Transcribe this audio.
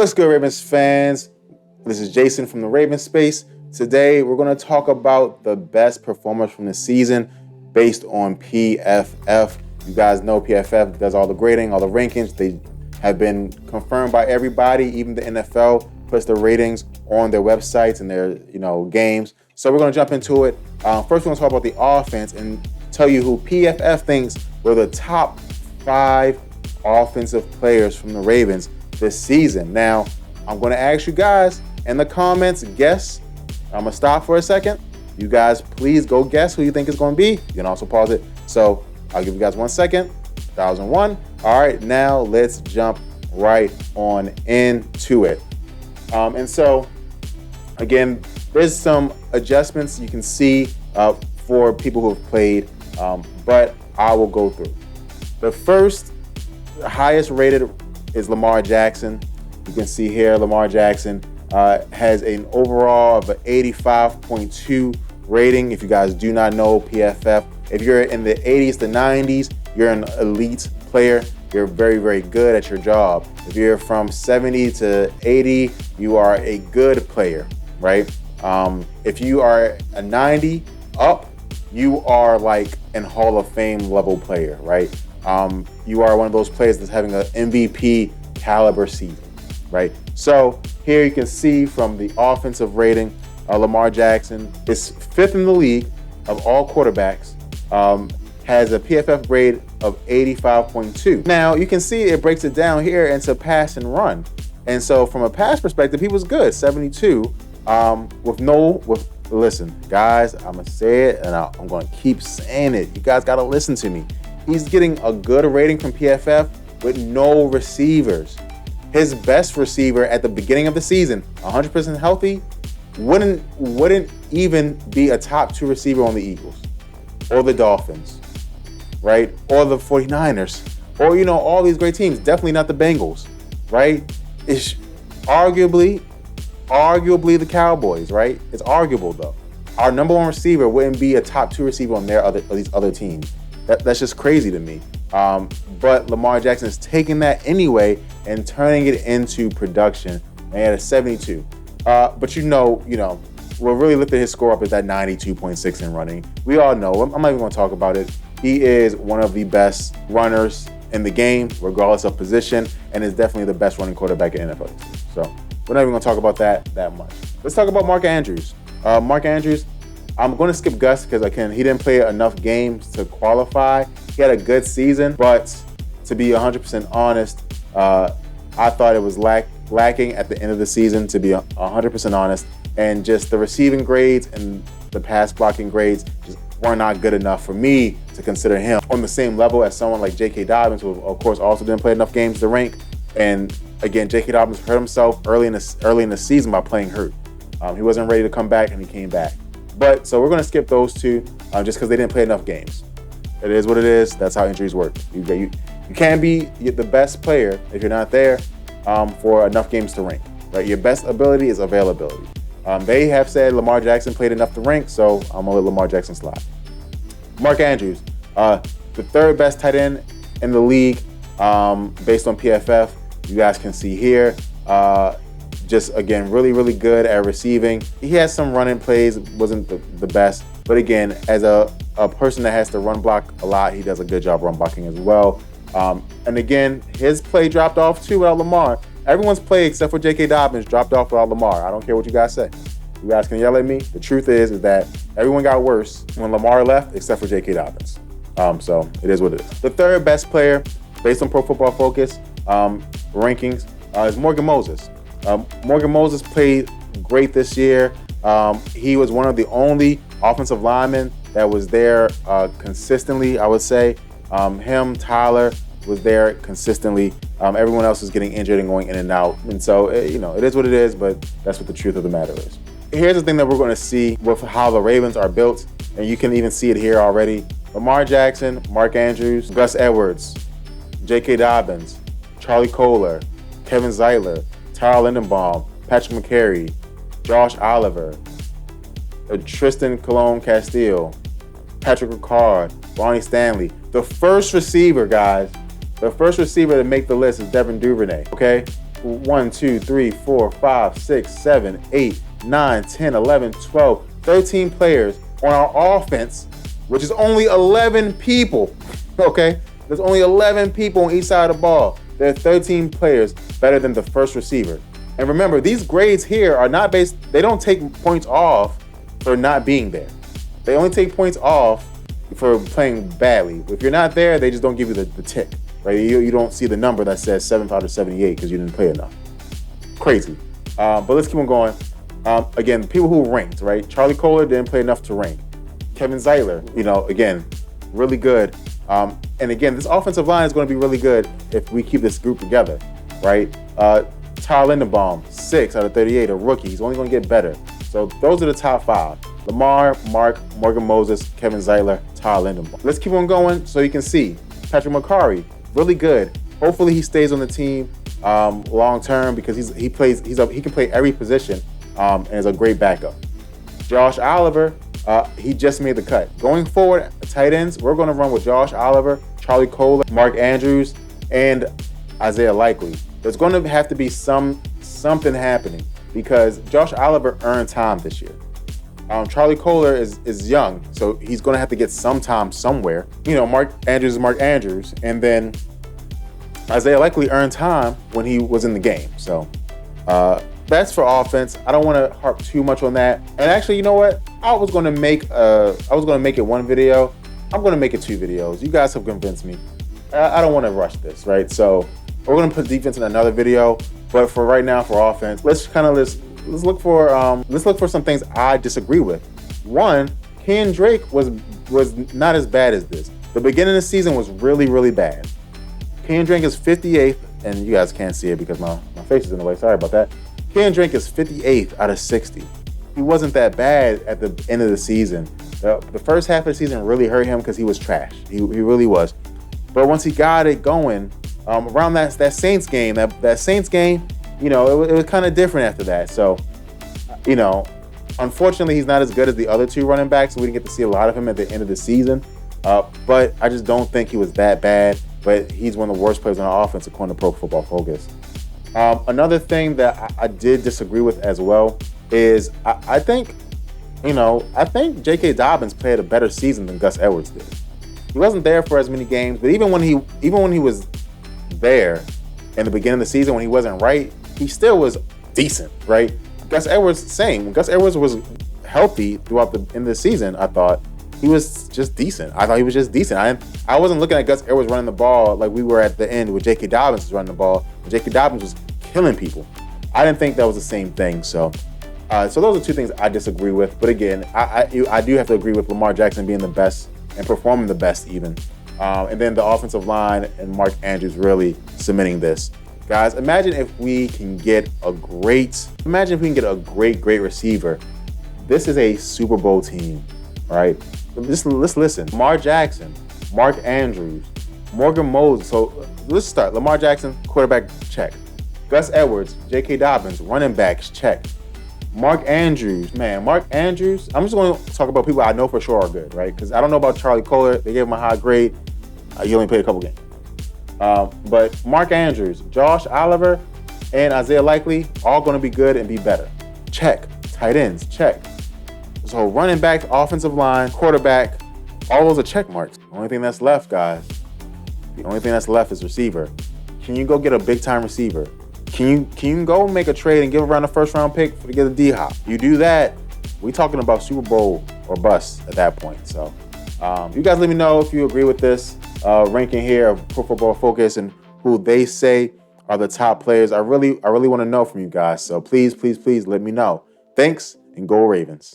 What's good, Ravens fans? This is Jason from the Ravens Space. Today, we're going to talk about the best performers from the season based on PFF. You guys know PFF does all the grading, all the rankings. They have been confirmed by everybody. Even the NFL puts the ratings on their websites and their games. So we're going to jump into it. First, we're going to talk about the offense and tell you who PFF thinks were the top 5 offensive players from the Ravens this season. Now, I'm going to ask you guys in the comments, guess. I'm going to stop for a second. You guys, please go guess who you think it's going to be. You can also pause it. So I'll give you guys 1 second. 1001. All right, now let's jump right on into it. And so, again, there's some adjustments you can see for people who have played, but I will go through. The first highest rated is Lamar Jackson. You can see here Lamar Jackson has an overall of an 85.2 rating. If you guys do not know PFF, if you're in the 80s to 90s, you're an elite player. You're very, very good at your job. If you're from 70 to 80, you are a good player, right? If you are a 90 up, you are like an Hall of Fame level player, right? You are one of those players that's having an MVP caliber season, right? So here you can see from the offensive rating, Lamar Jackson is 5th in the league of all quarterbacks, has a PFF grade of 85.2. Now you can see it breaks it down here into pass and run. And so from a pass perspective, he was good, 72, listen, guys, I'm gonna say it and I'm gonna keep saying it. You guys gotta listen to me. He's getting a good rating from PFF with no receivers. His best receiver at the beginning of the season, 100% healthy, wouldn't even be a top 2 receiver on the Eagles or the Dolphins, right? Or the 49ers, or all these great teams. Definitely not the Bengals, right? It's arguably the Cowboys, right? It's arguable though. Our number 1 receiver wouldn't be a top 2 receiver on these other teams. That's just crazy to me. But Lamar Jackson is taking that anyway and turning it into production. And he had a 72. But what really lifted his score up is that 92.6 in running. We all know, I'm not even going to talk about it. He is one of the best runners in the game, regardless of position, and is definitely the best running quarterback in NFL history. So we're not even going to talk about that much. Let's talk about Mark Andrews. Mark Andrews, I'm going to skip Gus because he didn't play enough games to qualify. He had a good season, but to be 100% honest, I thought it was lacking at the end of the season, to be 100% honest. And just the receiving grades and the pass blocking grades just were not good enough for me to consider him on the same level as someone like J.K. Dobbins, who of course also didn't play enough games to rank. And again, J.K. Dobbins hurt himself early in the season by playing hurt. He wasn't ready to come back, and he came back. But so we're going to skip those two just because they didn't play enough games. It is what it is. That's how injuries work. You can't be the best player if you're not there for enough games to rank. Right? Your best ability is availability. They have said Lamar Jackson played enough to rank, so I'm going to let Lamar Jackson slide. Mark Andrews, the 3rd best tight end in the league based on PFF. You guys can see here. Just, again, really, really good at receiving. He has some running plays, wasn't the best. But, again, as a person that has to run block a lot, he does a good job run blocking as well. And, again, his play dropped off, too, without Lamar. Everyone's play except for J.K. Dobbins dropped off without Lamar. I don't care what you guys say. You guys can yell at me. The truth is that everyone got worse when Lamar left except for J.K. Dobbins. So it is what it is. The 3rd best player, based on Pro Football Focus rankings, is Morgan Moses. Morgan Moses played great this year. He was one of the only offensive linemen that was there consistently, I would say. Tyler was there consistently. Everyone else is getting injured and going in and out. And so, it is what it is, but that's what the truth of the matter is. Here's the thing that we're going to see with how the Ravens are built, and you can even see it here already. Lamar Jackson, Mark Andrews, Gus Edwards, J.K. Dobbins, Charlie Kohler, Kevin Zeitler, Tyler Lindenbaum, Patrick McCary, Josh Oliver, Tristan Colon-Castillo, Patrick Ricard, Ronnie Stanley. The first receiver, guys, the first receiver to make the list is Devin Duvernay, okay? 1, 2, 3, 4, 5, 6, 7, 8, 9, 10, 11, 12, 13 players on our offense, which is only 11 people. Okay? There's only 11 people on each side of the ball. There are 13 players better than the first receiver. And remember, these grades here are not based, they don't take points off for not being there. They only take points off for playing badly. If you're not there, they just don't give you the tick, right? You don't see the number that says 7 out of 78 because you didn't play enough. Crazy. But let's keep on going. Again, people who ranked, right? Charlie Kohler didn't play enough to rank. Kevin Zeitler, again, really good. And again, this offensive line is going to be really good if we keep this group together, right? Tyler Linderbaum, 6 out of 38, a rookie. He's only going to get better. So those are the top 5. Lamar, Mark, Morgan Moses, Kevin Zeitler, Tyler Linderbaum. Let's keep on going so you can see. Patrick McCarry, really good. Hopefully he stays on the team long term because he can play every position and is a great backup. Josh Oliver, he just made the cut. Going forward, tight ends, we're going to run with Josh Oliver, Charlie Kohler, Mark Andrews, and Isaiah Likely. There's going to have to be something happening because Josh Oliver earned time this year. Charlie Kohler is young, so he's going to have to get some time somewhere. Mark Andrews is Mark Andrews, and then Isaiah Likely earned time when he was in the game. So that's for offense. I don't want to harp too much on that. And actually, you know what? I was going to make it one video. I'm going to make it 2 videos. You guys have convinced me. I don't want to rush this, right? So we're going to put defense in another video. But for right now, for offense, let's look for some things I disagree with. One, Ken Drake was not as bad as this. The beginning of the season was really, really bad. Ken Drake is 58th, and you guys can't see it because my face is in the way. Sorry about that. Ken Drake is 58th out of 60. He wasn't that bad at the end of the season. The first half of the season really hurt him because he was trash. He really was. But once he got it going, around that Saints game, that Saints game, it was kind of different after that. So, unfortunately, he's not as good as the other 2 running backs, so we didn't get to see a lot of him at the end of the season. But I just don't think he was that bad. But he's one of the worst players on our offense, according to Pro Football Focus. Another thing that I did disagree with as well is I think J.K. Dobbins played a better season than Gus Edwards did. He wasn't there for as many games, but even when he was there in the beginning of the season when he wasn't right, he still was decent, right? Gus Edwards, same. When Gus Edwards was healthy throughout the end of the season, I thought he was just decent. I wasn't looking at Gus Edwards running the ball like we were at the end with J.K. Dobbins was running the ball. J.K. Dobbins was killing people. I didn't think that was the same thing. So those are 2 things I disagree with. But again, I do have to agree with Lamar Jackson being the best and performing the best even. And then the offensive line and Mark Andrews really cementing this. Guys, imagine if we can get a great receiver. This is a Super Bowl team, right? Let's listen. Lamar Jackson, Mark Andrews, Morgan Moses. So let's start. Lamar Jackson, quarterback, check. Gus Edwards, J.K. Dobbins, running backs, check. Mark Andrews, I'm just going to talk about people I know for sure are good, right? Because I don't know about Charlie Kohler. They gave him a high grade. He only played a couple games. But Mark Andrews, Josh Oliver, and Isaiah Likely, all going to be good and be better. Check. Tight ends, check. So running back, offensive line, quarterback, all those are check marks. The only thing that's left, guys, is receiver. Can you go get a big-time receiver? Can you go make a trade and give around a first-round pick to get a D-Hop? You do that, we talking about Super Bowl or bust at that point. So you guys let me know if you agree with this ranking here of Pro Football Focus and who they say are the top players. I really want to know from you guys. So please let me know. Thanks, and go Ravens.